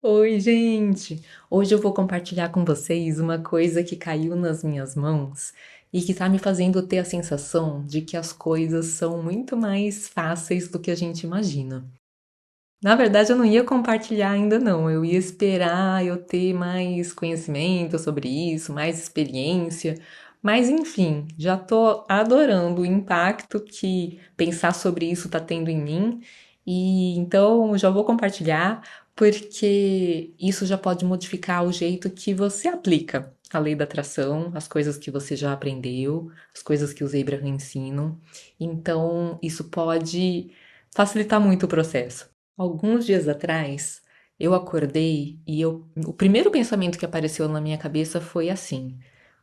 Oi, gente! Hoje eu vou compartilhar com vocês uma coisa que caiu nas minhas mãos e que tá me fazendo ter a sensação de que as coisas são muito mais fáceis do que a gente imagina. Na verdade, eu não ia compartilhar ainda não, eu ia esperar eu ter mais conhecimento sobre isso, mais experiência, mas enfim, já tô adorando o impacto que pensar sobre isso tá tendo em mim e então já vou compartilhar porque isso já pode modificar o jeito que você aplica a lei da atração, as coisas que você já aprendeu, as coisas que os Abraham ensinam. Então, isso pode facilitar muito o processo. Alguns dias atrás, eu acordei e o primeiro pensamento que apareceu na minha cabeça foi assim: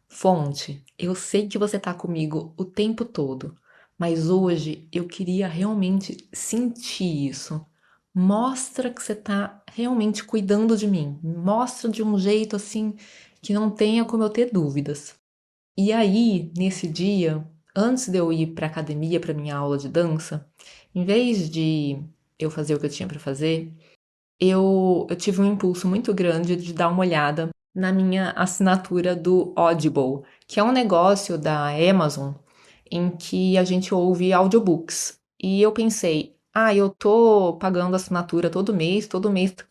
Fonte, eu sei que você tá comigo o tempo todo, mas hoje eu queria realmente sentir isso. Mostra que você tá realmente cuidando de mim. Mostra de um jeito assim que não tenha como eu ter dúvidas. E aí, nesse dia, antes de eu ir para academia para minha aula de dança, em vez de eu fazer o que eu tinha para fazer, eu tive um impulso muito grande de dar uma olhada na minha assinatura do Audible, que é um negócio da Amazon em que a gente ouve audiobooks. E eu pensei, eu tô pagando assinatura todo mês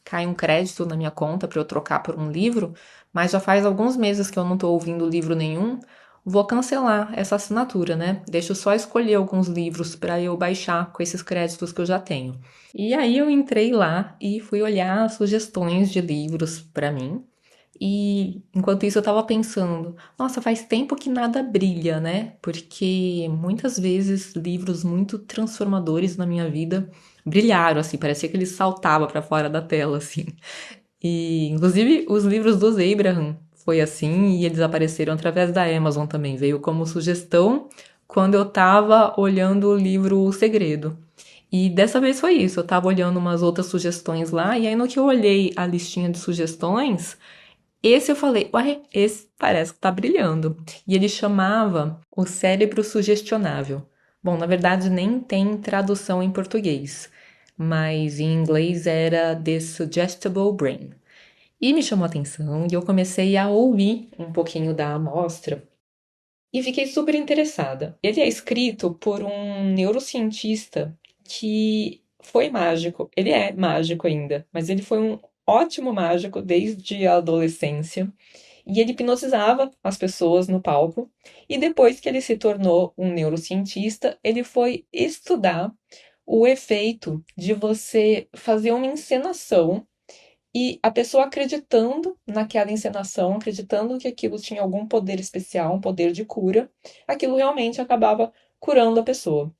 cai um crédito na minha conta para eu trocar por um livro, mas já faz alguns meses que eu não tô ouvindo livro nenhum. Vou cancelar essa assinatura, né? Deixa eu só escolher alguns livros para eu baixar com esses créditos que eu já tenho. E aí eu entrei lá e fui olhar sugestões de livros para mim. E enquanto isso eu tava pensando, nossa, faz tempo que nada brilha, né? Porque muitas vezes livros muito transformadores na minha vida brilharam assim, parecia que eles saltavam para fora da tela assim. E inclusive os livros dos Abraham foi assim e eles apareceram através da Amazon também, veio como sugestão quando eu tava olhando o livro O Segredo. E dessa vez foi isso, eu tava olhando umas outras sugestões lá, e aí no que eu olhei a listinha de sugestões, esse eu falei, ué, esse parece que tá brilhando. E ele chamava O Cérebro Sugestionável. Bom, na verdade nem tem tradução em português, mas em inglês era The Suggestible Brain. E me chamou a atenção e eu comecei a ouvir um pouquinho da amostra e fiquei super interessada. Ele é escrito por um neurocientista que foi mágico. Ele é mágico ainda, mas ele foi um ótimo mágico desde a adolescência. E ele hipnotizava as pessoas no palco. E depois que ele se tornou um neurocientista, ele foi estudar o efeito de você fazer uma encenação e a pessoa acreditando naquela encenação, acreditando que aquilo tinha algum poder especial, um poder de cura, aquilo realmente acabava curando a pessoa.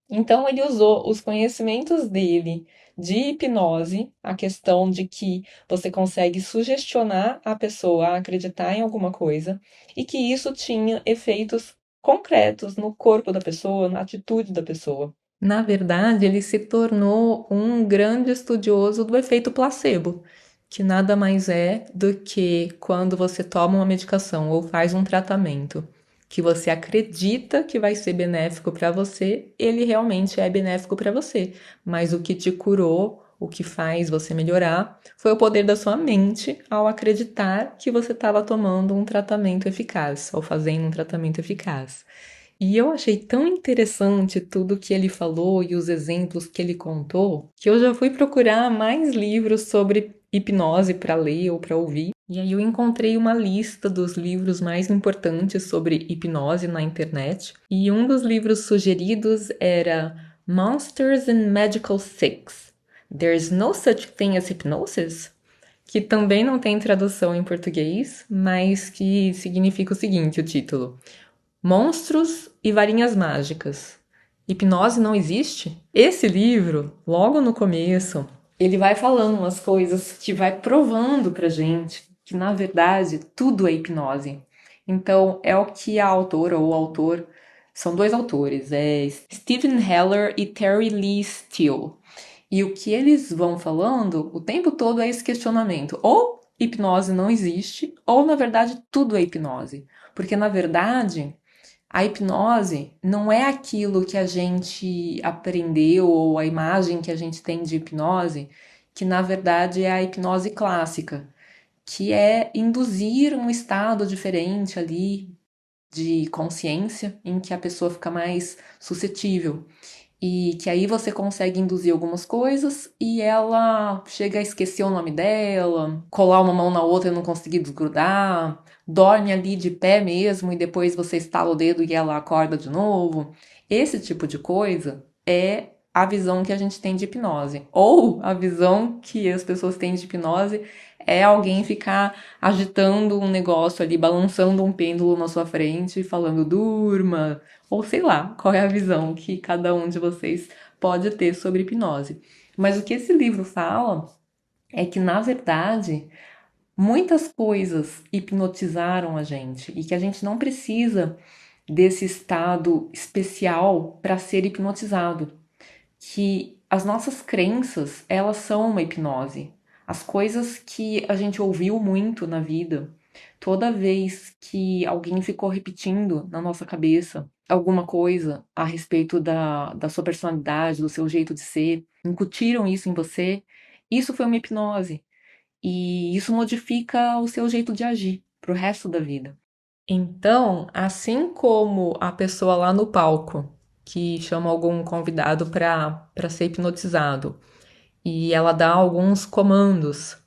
Então ele usou os conhecimentos dele de hipnose, a questão de que você consegue sugestionar a pessoa a acreditar em alguma coisa, e que isso tinha efeitos concretos no corpo da pessoa, na atitude da pessoa. Na verdade, ele se tornou um grande estudioso do efeito placebo, que nada mais é do que quando você toma uma medicação ou faz um tratamento que você acredita que vai ser benéfico para você, ele realmente é benéfico para você. Mas o que te curou, o que faz você melhorar, foi o poder da sua mente ao acreditar que você estava tomando um tratamento eficaz ou fazendo um tratamento eficaz. E eu achei tão interessante tudo que ele falou e os exemplos que ele contou, que eu já fui procurar mais livros sobre hipnose para ler ou para ouvir. E aí eu encontrei uma lista dos livros mais importantes sobre hipnose na internet. E um dos livros sugeridos era Monsters and Magical Six. There's no such thing as hypnosis? Que também não tem tradução em português, mas que significa o seguinte, o título: Monstros e Varinhas Mágicas. Hipnose não existe? Esse livro, logo no começo, ele vai falando umas coisas que vai provando pra gente que, na verdade, tudo é hipnose. Então, é o que a autora ou o autor, são dois autores, é Steven Heller e Terry Lee Steele. E o que eles vão falando o tempo todo é esse questionamento. Ou hipnose não existe, ou, na verdade, tudo é hipnose. Porque, na verdade, a hipnose não é aquilo que a gente aprendeu ou a imagem que a gente tem de hipnose que na verdade é a hipnose clássica, que é induzir um estado diferente ali de consciência em que a pessoa fica mais suscetível. E que aí você consegue induzir algumas coisas e ela chega a esquecer o nome dela, colar uma mão na outra e não conseguir desgrudar, dorme ali de pé mesmo e depois você estala o dedo e ela acorda de novo. Esse tipo de coisa é a visão que a gente tem de hipnose. Ou a visão que as pessoas têm de hipnose é alguém ficar agitando um negócio ali, balançando um pêndulo na sua frente, falando durma, ou sei lá, qual é a visão que cada um de vocês pode ter sobre hipnose. Mas o que esse livro fala é que, na verdade, muitas coisas hipnotizaram a gente e que a gente não precisa desse estado especial para ser hipnotizado, que as nossas crenças, elas são uma hipnose. As coisas que a gente ouviu muito na vida, toda vez que alguém ficou repetindo na nossa cabeça alguma coisa a respeito da sua personalidade, do seu jeito de ser, incutiram isso em você, isso foi uma hipnose. E isso modifica o seu jeito de agir pro resto da vida. Então, assim como a pessoa lá no palco que chama algum convidado para ser hipnotizado e ela dá alguns comandos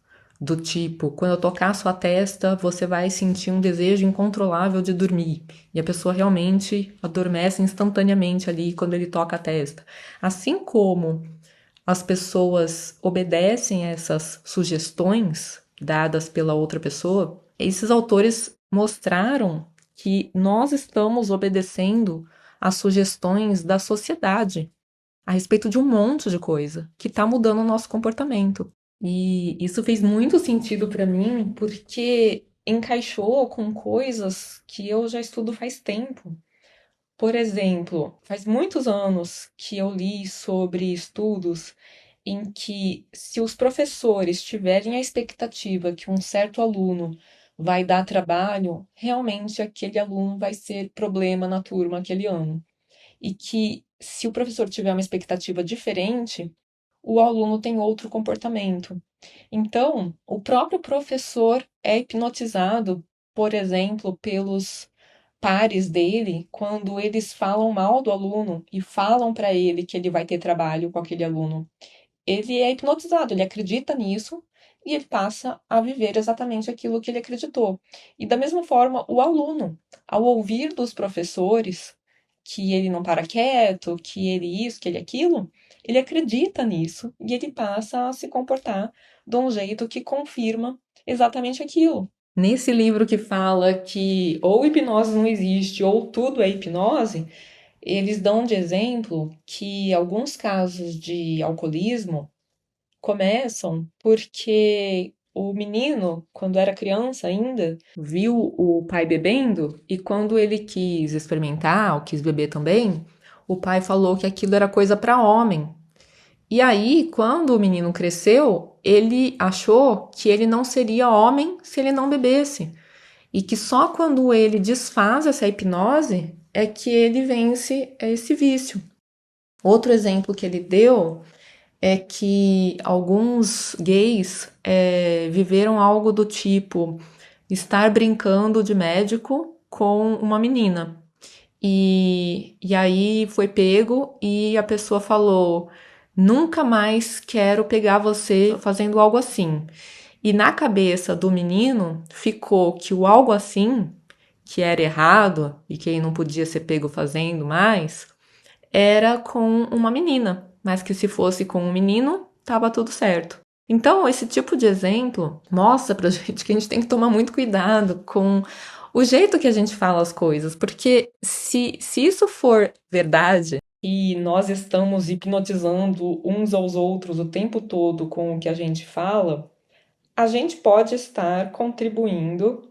do tipo, quando eu tocar a sua testa, você vai sentir um desejo incontrolável de dormir. E a pessoa realmente adormece instantaneamente ali quando ele toca a testa. Assim como as pessoas obedecem a essas sugestões dadas pela outra pessoa, esses autores mostraram que nós estamos obedecendo às sugestões da sociedade a respeito de um monte de coisa que está mudando o nosso comportamento. E isso fez muito sentido para mim porque encaixou com coisas que eu já estudo faz tempo. Por exemplo, faz muitos anos que eu li sobre estudos em que, se os professores tiverem a expectativa que um certo aluno vai dar trabalho, realmente aquele aluno vai ser problema na turma aquele ano. E que, se o professor tiver uma expectativa diferente, o aluno tem outro comportamento. Então, o próprio professor é hipnotizado, por exemplo, pelos pares dele quando eles falam mal do aluno e falam para ele que ele vai ter trabalho com aquele aluno. Ele é hipnotizado, ele acredita nisso e ele passa a viver exatamente aquilo que ele acreditou. E da mesma forma, o aluno, ao ouvir dos professores que ele não para quieto, que ele isso, que ele aquilo, ele acredita nisso e ele passa a se comportar de um jeito que confirma exatamente aquilo. Nesse livro que fala que ou hipnose não existe ou tudo é hipnose, eles dão de exemplo que alguns casos de alcoolismo começam porque o menino, quando era criança ainda, viu o pai bebendo e quando ele quis experimentar, ou quis beber também, o pai falou que aquilo era coisa para homem. E aí, quando o menino cresceu, ele achou que ele não seria homem se ele não bebesse. E que só quando ele desfaz essa hipnose é que ele vence esse vício. Outro exemplo que ele deu é que alguns gays viveram algo do tipo estar brincando de médico com uma menina. E aí foi pego e a pessoa falou: nunca mais quero pegar você fazendo algo assim. E na cabeça do menino ficou que o algo assim, que era errado e que ele não podia ser pego fazendo mais, era com uma menina, mas que se fosse com um menino, tava tudo certo. Então, esse tipo de exemplo mostra pra gente que a gente tem que tomar muito cuidado com o jeito que a gente fala as coisas, porque se isso for verdade e nós estamos hipnotizando uns aos outros o tempo todo com o que a gente fala, a gente pode estar contribuindo.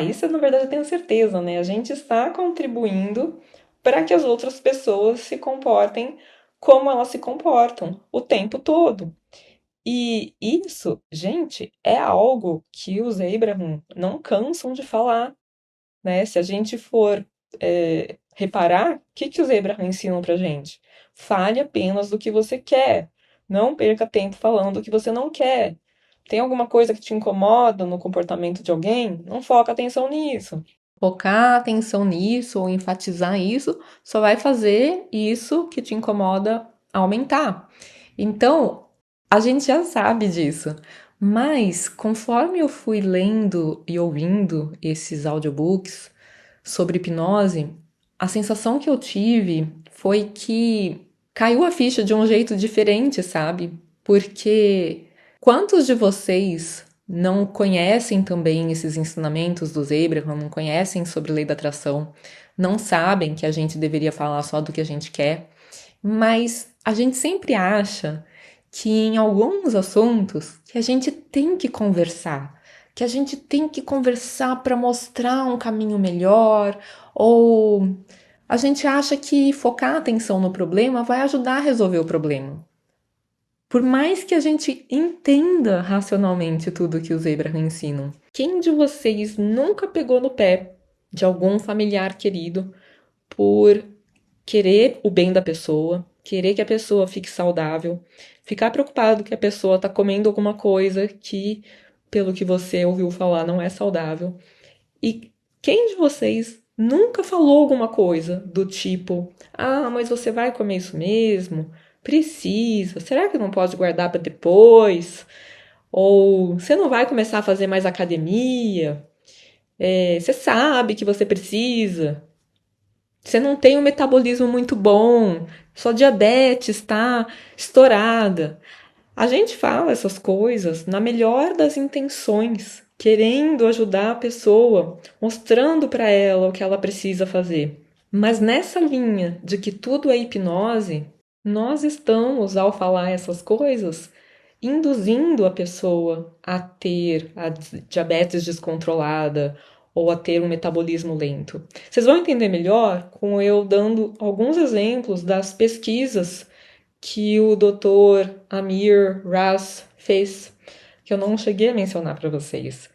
Isso, na verdade, eu tenho certeza, né? A gente está contribuindo para que as outras pessoas se comportem como elas se comportam o tempo todo. E isso, gente, é algo que os Abraham não cansam de falar, né? Se a gente for reparar, o que os Abraham ensinam pra gente? Fale apenas do que você quer. Não perca tempo falando o que você não quer. Tem alguma coisa que te incomoda no comportamento de alguém? Não foca atenção nisso. Focar a atenção nisso ou enfatizar isso só vai fazer isso que te incomoda aumentar. Então, a gente já sabe disso. Mas conforme eu fui lendo e ouvindo esses audiobooks sobre hipnose, a sensação que eu tive foi que caiu a ficha de um jeito diferente, sabe? Porque quantos de vocês não conhecem também esses ensinamentos dos Abraham, não conhecem sobre lei da atração, não sabem que a gente deveria falar só do que a gente quer, mas a gente sempre acha que em alguns assuntos que a gente tem que conversar, que a gente tem que conversar para mostrar um caminho melhor, ou a gente acha que focar a atenção no problema vai ajudar a resolver o problema. Por mais que a gente entenda racionalmente tudo que os Abraham ensinam, quem de vocês nunca pegou no pé de algum familiar querido por querer o bem da pessoa, querer que a pessoa fique saudável, ficar preocupado que a pessoa está comendo alguma coisa que, pelo que você ouviu falar, não é saudável? E quem de vocês nunca falou alguma coisa do tipo: ah, mas você vai comer isso mesmo? Precisa? Será que não pode guardar para depois? Ou você não vai começar a fazer mais academia? Você sabe que você precisa. Você não tem um metabolismo muito bom. Sua diabetes está estourada. A gente fala essas coisas na melhor das intenções, querendo ajudar a pessoa, mostrando para ela o que ela precisa fazer. Mas nessa linha de que tudo é hipnose, nós estamos, ao falar essas coisas, induzindo a pessoa a ter a diabetes descontrolada ou a ter um metabolismo lento. Vocês vão entender melhor com eu dando alguns exemplos das pesquisas que o Dr. Amir Raz fez, que eu não cheguei a mencionar para vocês.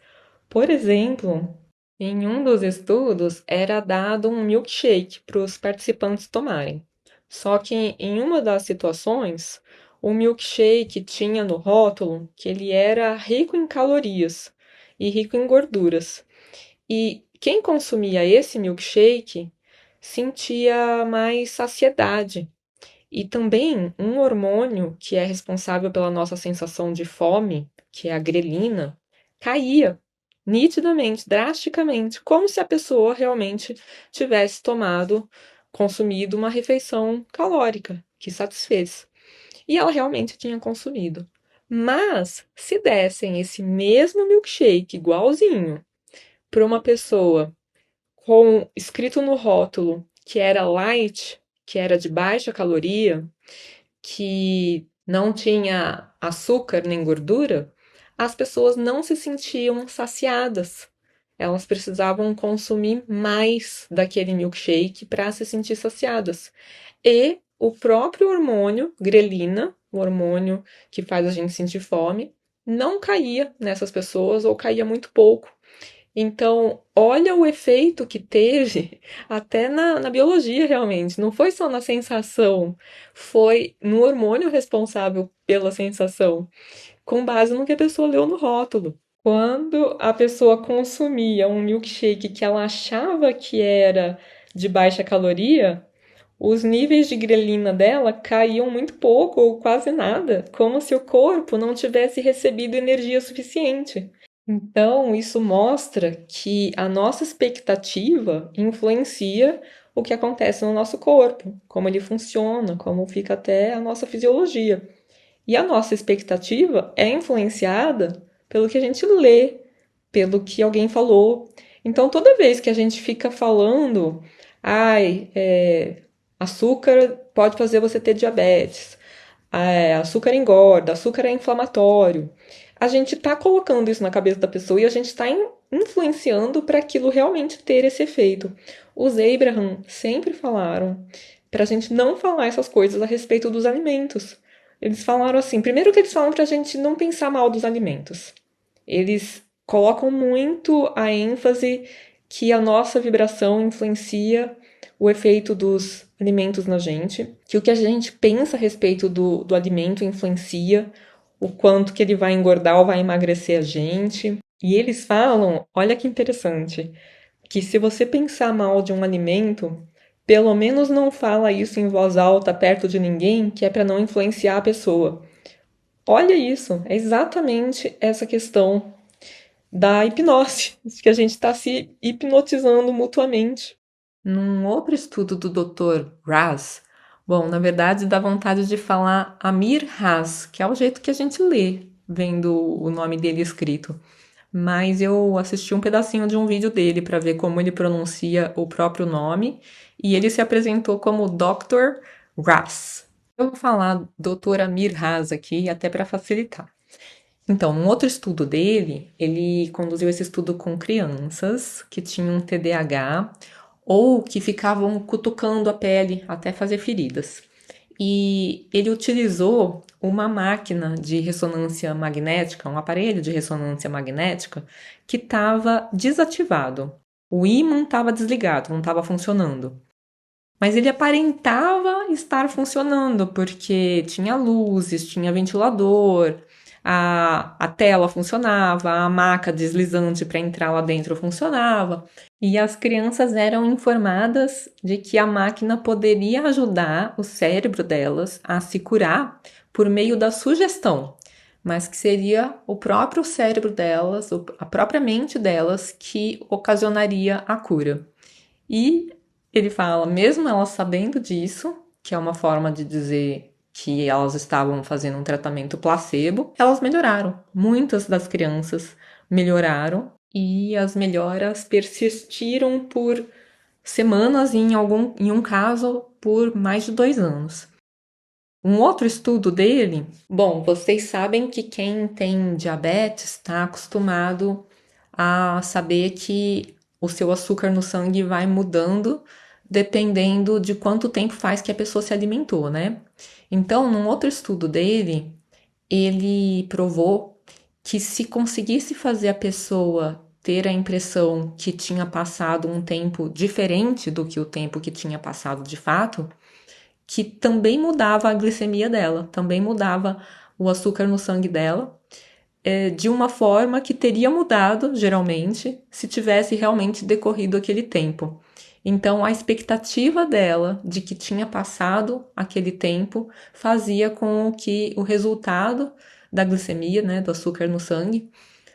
Por exemplo, em um dos estudos era dado um milkshake para os participantes tomarem. Só que em uma das situações, o milkshake tinha no rótulo que ele era rico em calorias e rico em gorduras. E quem consumia esse milkshake sentia mais saciedade e também um hormônio que é responsável pela nossa sensação de fome, que é a grelina, caía nitidamente, drasticamente, como se a pessoa realmente tivesse consumido uma refeição calórica que satisfez. E ela realmente tinha consumido. Mas se dessem esse mesmo milkshake igualzinho para uma pessoa com escrito no rótulo que era light, que era de baixa caloria, que não tinha açúcar nem gordura, as pessoas não se sentiam saciadas. Elas precisavam consumir mais daquele milkshake para se sentir saciadas. E o próprio hormônio, grelina, o hormônio que faz a gente sentir fome, não caía nessas pessoas ou caía muito pouco. Então, olha o efeito que teve até na biologia, realmente. Não foi só na sensação, foi no hormônio responsável pela sensação, com base no que a pessoa leu no rótulo. Quando a pessoa consumia um milkshake que ela achava que era de baixa caloria, os níveis de grelina dela caíam muito pouco ou quase nada, como se o corpo não tivesse recebido energia suficiente. Então, isso mostra que a nossa expectativa influencia o que acontece no nosso corpo, como ele funciona, como fica até a nossa fisiologia. E a nossa expectativa é influenciada pelo que a gente lê, pelo que alguém falou. Então, toda vez que a gente fica falando, ai, açúcar pode fazer você ter diabetes, açúcar engorda, açúcar é inflamatório. A gente está colocando isso na cabeça da pessoa e a gente está influenciando para aquilo realmente ter esse efeito. Os Abraham sempre falaram para a gente não falar essas coisas a respeito dos alimentos. Eles falaram assim: primeiro que eles falam para a gente não pensar mal dos alimentos. Eles colocam muito a ênfase que a nossa vibração influencia o efeito dos alimentos na gente, que o que a gente pensa a respeito do alimento influencia o quanto que ele vai engordar ou vai emagrecer a gente. E eles falam, olha que interessante, que se você pensar mal de um alimento, pelo menos não fala isso em voz alta perto de ninguém, que é para não influenciar a pessoa. Olha isso, é exatamente essa questão da hipnose, que a gente está se hipnotizando mutuamente. Num outro estudo do Dr. Raz, bom, na verdade dá vontade de falar Amir Raz, que é o jeito que a gente lê, vendo o nome dele escrito. Mas eu assisti um pedacinho de um vídeo dele para ver como ele pronuncia o próprio nome e ele se apresentou como Dr. Raz. Eu vou falar Dr. Amir Raz aqui, até para facilitar. Então, um outro estudo dele, ele conduziu esse estudo com crianças que tinham TDAH ou que ficavam cutucando a pele até fazer feridas. E ele utilizou uma máquina de ressonância magnética, um aparelho de ressonância magnética que estava desativado. O ímã estava desligado, não estava funcionando. Mas ele aparentava estar funcionando, porque tinha luzes, tinha ventilador, a tela funcionava, a maca deslizante para entrar lá dentro funcionava. E as crianças eram informadas de que a máquina poderia ajudar o cérebro delas a se curar por meio da sugestão, mas que seria o próprio cérebro delas, a própria mente delas, que ocasionaria a cura. E ele fala, mesmo elas sabendo disso, que é uma forma de dizer que elas estavam fazendo um tratamento placebo, elas melhoraram. Muitas das crianças melhoraram e as melhoras persistiram por semanas e em um caso por mais de 2 anos. Um outro estudo dele, bom, vocês sabem que quem tem diabetes está acostumado a saber que o seu açúcar no sangue vai mudando dependendo de quanto tempo faz que a pessoa se alimentou, né? Então, num outro estudo dele, ele provou que se conseguisse fazer a pessoa ter a impressão que tinha passado um tempo diferente do que o tempo que tinha passado de fato, que também mudava a glicemia dela, também mudava o açúcar no sangue dela, de uma forma que teria mudado, geralmente, se tivesse realmente decorrido aquele tempo. Então, a expectativa dela de que tinha passado aquele tempo fazia com que o resultado da glicemia, né, do açúcar no sangue,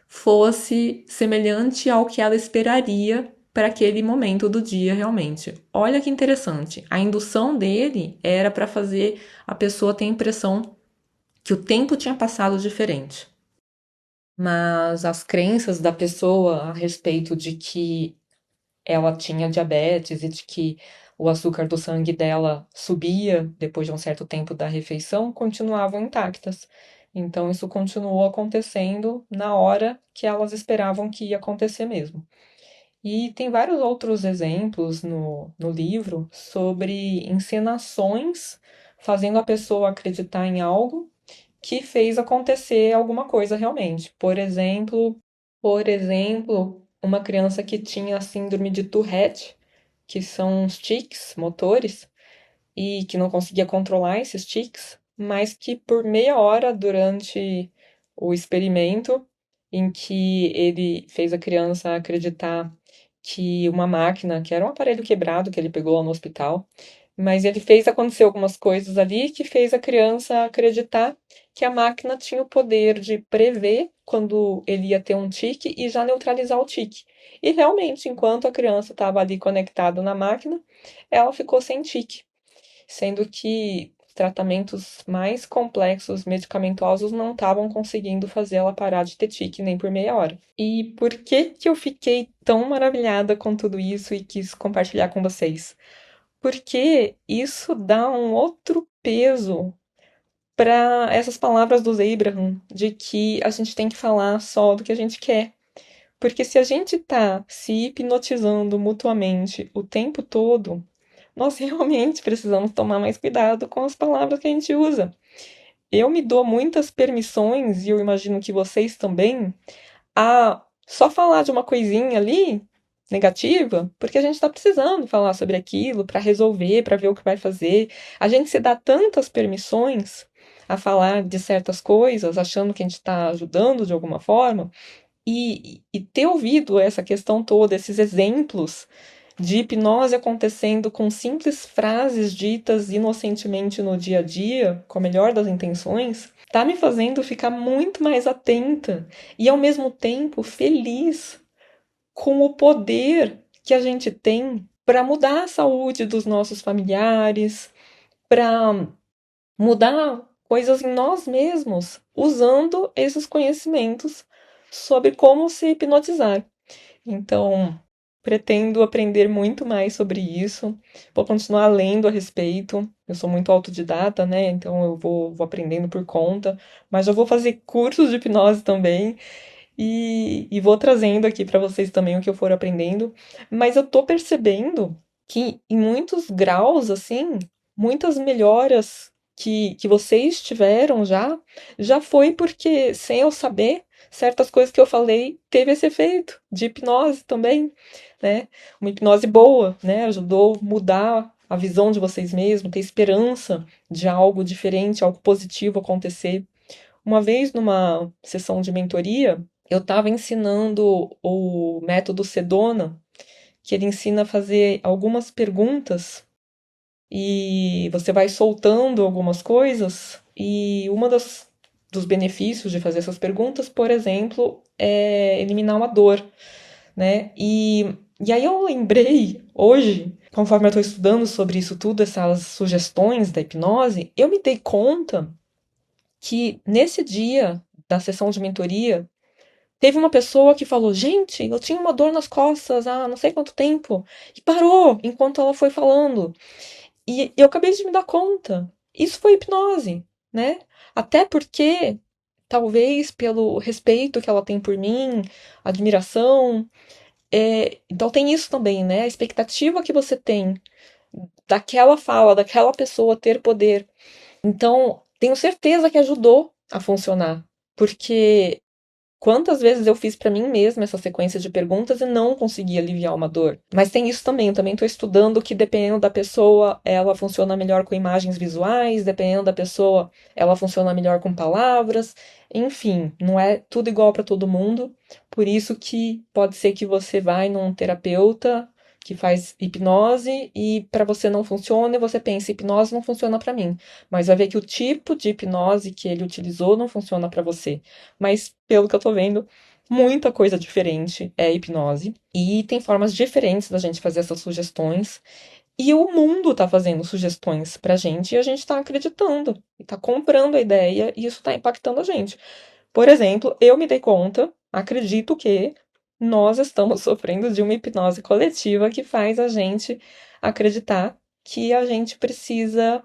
fosse semelhante ao que ela esperaria para aquele momento do dia realmente. Olha que interessante. A indução dele era para fazer a pessoa ter a impressão que o tempo tinha passado diferente. Mas as crenças da pessoa a respeito de que ela tinha diabetes e de que o açúcar do sangue dela subia depois de um certo tempo da refeição continuavam intactas. Então, isso continuou acontecendo na hora que elas esperavam que ia acontecer mesmo. E tem vários outros exemplos no livro sobre encenações fazendo a pessoa acreditar em algo que fez acontecer alguma coisa realmente. Por exemplo, uma criança que tinha síndrome de Tourette, que são uns tiques motores, e que não conseguia controlar esses tiques, mas que por meia hora durante o experimento, em que ele fez a criança acreditar que uma máquina, que era um aparelho quebrado que ele pegou lá no hospital, mas ele fez acontecer algumas coisas ali que fez a criança acreditar que a máquina tinha o poder de prever quando ele ia ter um tique e já neutralizar o tique. E realmente, enquanto a criança estava ali conectada na máquina, ela ficou sem tique, sendo que tratamentos mais complexos, medicamentosos, não estavam conseguindo fazer ela parar de ter tique nem por meia hora. E por que que eu fiquei tão maravilhada com tudo isso e quis compartilhar com vocês? Porque isso dá um outro peso para essas palavras do Abraham de que a gente tem que falar só do que a gente quer. Porque se a gente tá se hipnotizando mutuamente o tempo todo, nós realmente precisamos tomar mais cuidado com as palavras que a gente usa. Eu me dou muitas permissões, e eu imagino que vocês também, a só falar de uma coisinha ali negativa, porque a gente está precisando falar sobre aquilo para resolver, para ver o que vai fazer. A gente se dá tantas permissões a falar de certas coisas, achando que a gente está ajudando de alguma forma, e ter ouvido essa questão toda, esses exemplos de hipnose acontecendo com simples frases ditas inocentemente no dia a dia, com a melhor das intenções, tá me fazendo ficar muito mais atenta e ao mesmo tempo feliz com o poder que a gente tem para mudar a saúde dos nossos familiares, para mudar coisas em nós mesmos, usando esses conhecimentos sobre como se hipnotizar. Então, pretendo aprender muito mais sobre isso. Vou continuar lendo a respeito. Eu sou muito autodidata, né? Então eu vou aprendendo por conta. Mas já vou fazer cursos de hipnose também. E vou trazendo aqui para vocês também o que eu for aprendendo. Mas eu tô percebendo que em muitos graus, assim, muitas melhoras que vocês tiveram já foi porque, sem eu saber, certas coisas que eu falei teve esse efeito de hipnose também, né? Uma hipnose boa, né? Ajudou a mudar a visão de vocês mesmos, ter esperança de algo diferente, algo positivo acontecer. Uma vez, numa sessão de mentoria, eu estava ensinando o método Sedona, que ele ensina a fazer algumas perguntas e você vai soltando algumas coisas, e dos benefícios de fazer essas perguntas, por exemplo, é eliminar uma dor, né? E aí eu lembrei, hoje, conforme eu estou estudando sobre isso tudo, essas sugestões da hipnose, eu me dei conta que nesse dia da sessão de mentoria, teve uma pessoa que falou: Gente, eu tinha uma dor nas costas há não sei quanto tempo, e parou enquanto ela foi falando. E eu acabei de me dar conta. Isso foi hipnose, né? Até porque, talvez pelo respeito que ela tem por mim, admiração. Então tem isso também, né? A expectativa que você tem daquela fala, daquela pessoa ter poder. Então, tenho certeza que ajudou a funcionar. Porque quantas vezes eu fiz para mim mesma essa sequência de perguntas e não consegui aliviar uma dor? Mas tem isso também. Eu também estou estudando que, dependendo da pessoa, ela funciona melhor com imagens visuais, dependendo da pessoa, ela funciona melhor com palavras. Enfim, não é tudo igual para todo mundo. Por isso que pode ser que você vai num terapeuta que faz hipnose e para você não funciona e você pensa, hipnose não funciona para mim. Mas vai ver que o tipo de hipnose que ele utilizou não funciona para você. Mas, pelo que eu tô vendo, muita coisa diferente é hipnose. E tem formas diferentes da gente fazer essas sugestões. E o mundo tá fazendo sugestões pra gente e a gente tá acreditando. E tá comprando a ideia e isso tá impactando a gente. Por exemplo, eu me dei conta, acredito que nós estamos sofrendo de uma hipnose coletiva que faz a gente acreditar que a gente precisa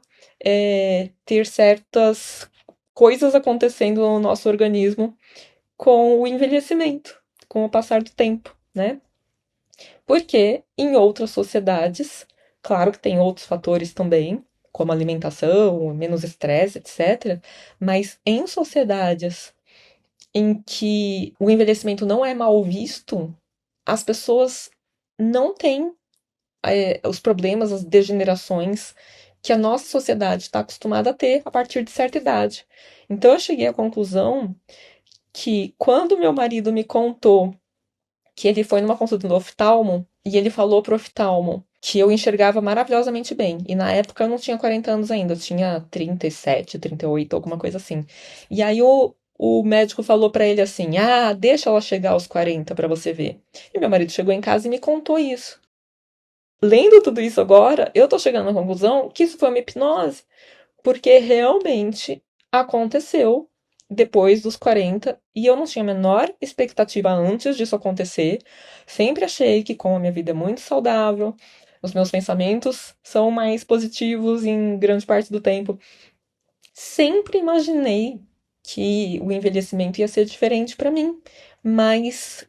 ter certas coisas acontecendo no nosso organismo com o envelhecimento, com o passar do tempo, né? Porque em outras sociedades, claro que tem outros fatores também, como alimentação, menos estresse, etc. Mas em sociedades em que o envelhecimento não é mal visto, as pessoas não têm os problemas, as degenerações que a nossa sociedade está acostumada a ter a partir de certa idade. Então eu cheguei à conclusão que quando meu marido me contou que ele foi numa consulta do oftalmo e ele falou pro oftalmo que eu enxergava maravilhosamente bem. E na época eu não tinha 40 anos ainda, eu tinha 37, 38, alguma coisa assim. E aí o médico falou pra ele assim: "Ah, deixa ela chegar aos 40 pra você ver". E meu marido chegou em casa e me contou isso. Lendo tudo isso agora, eu tô chegando à conclusão que isso foi uma hipnose, porque realmente aconteceu depois dos 40 e eu não tinha a menor expectativa antes disso acontecer. Sempre achei que, como a minha vida é muito saudável, os meus pensamentos são mais positivos em grande parte do tempo. Sempre imaginei que o envelhecimento ia ser diferente para mim, mas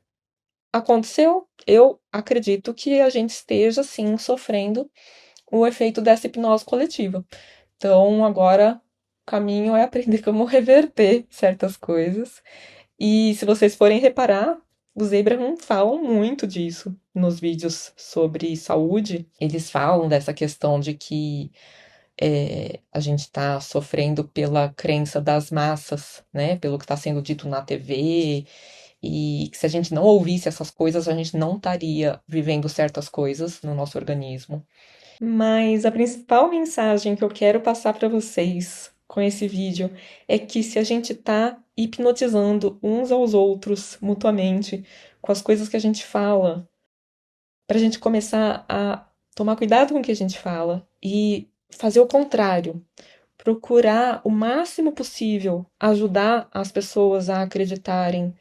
aconteceu. Eu acredito que a gente esteja sim sofrendo o efeito dessa hipnose coletiva. Então, agora o caminho é aprender como reverter certas coisas. E se vocês forem reparar, Os Abraham falam muito disso nos vídeos sobre saúde. Eles falam dessa questão de que a gente está sofrendo pela crença das massas, né? Pelo que está sendo dito na TV, e que se a gente não ouvisse essas coisas, a gente não estaria vivendo certas coisas no nosso organismo. Mas a principal mensagem que eu quero passar para vocês com esse vídeo é que se a gente está hipnotizando uns aos outros mutuamente com as coisas que a gente fala, para a gente começar a tomar cuidado com o que a gente fala e fazer o contrário, procurar o máximo possível ajudar as pessoas a acreditarem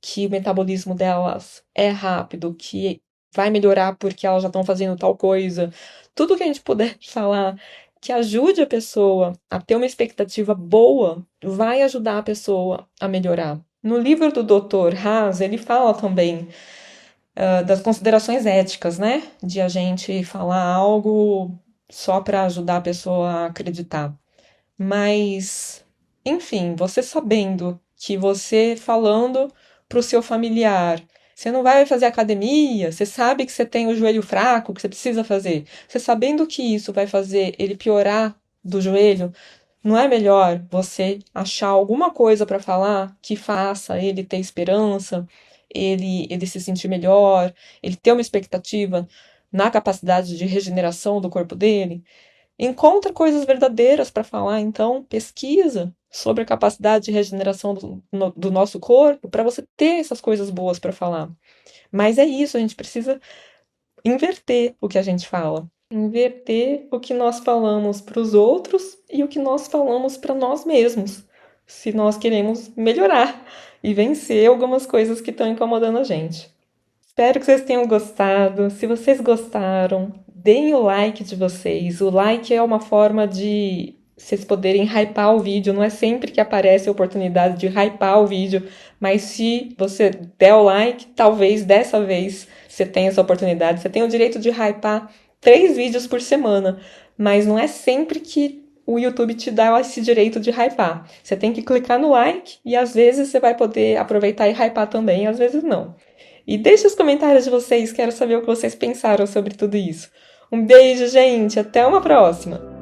que o metabolismo delas é rápido, que vai melhorar porque elas já estão fazendo tal coisa. Tudo que a gente puder falar que ajude a pessoa a ter uma expectativa boa, vai ajudar a pessoa a melhorar. No livro do Dr. Haas, ele fala também das considerações éticas, né? De a gente falar algo só para ajudar a pessoa a acreditar. Mas, enfim, você sabendo que você falando para o seu familiar, você não vai fazer academia, você sabe que você tem o joelho fraco, que você precisa fazer. Você sabendo que isso vai fazer ele piorar do joelho, não é melhor você achar alguma coisa para falar que faça ele ter esperança, ele se sentir melhor, ele ter uma expectativa na capacidade de regeneração do corpo dele? Encontra coisas verdadeiras para falar, então pesquisa sobre a capacidade de regeneração do nosso corpo para você ter essas coisas boas para falar. Mas é isso, a gente precisa inverter o que a gente fala. Inverter o que nós falamos para os outros e o que nós falamos para nós mesmos, se nós queremos melhorar e vencer algumas coisas que estão incomodando a gente. Espero que vocês tenham gostado. Se vocês gostaram, deem o like de vocês. O like é uma forma de vocês poderem hypar o vídeo. Não é sempre que aparece a oportunidade de hypar o vídeo, mas se você der o like, talvez dessa vez você tenha essa oportunidade. Você tem o direito de hypar 3 vídeos por semana, mas não é sempre que o YouTube te dá esse direito de hypar. Você tem que clicar no like e às vezes você vai poder aproveitar e hypar também, às vezes não. E deixe os comentários de vocês, quero saber o que vocês pensaram sobre tudo isso. Um beijo, gente, até uma próxima!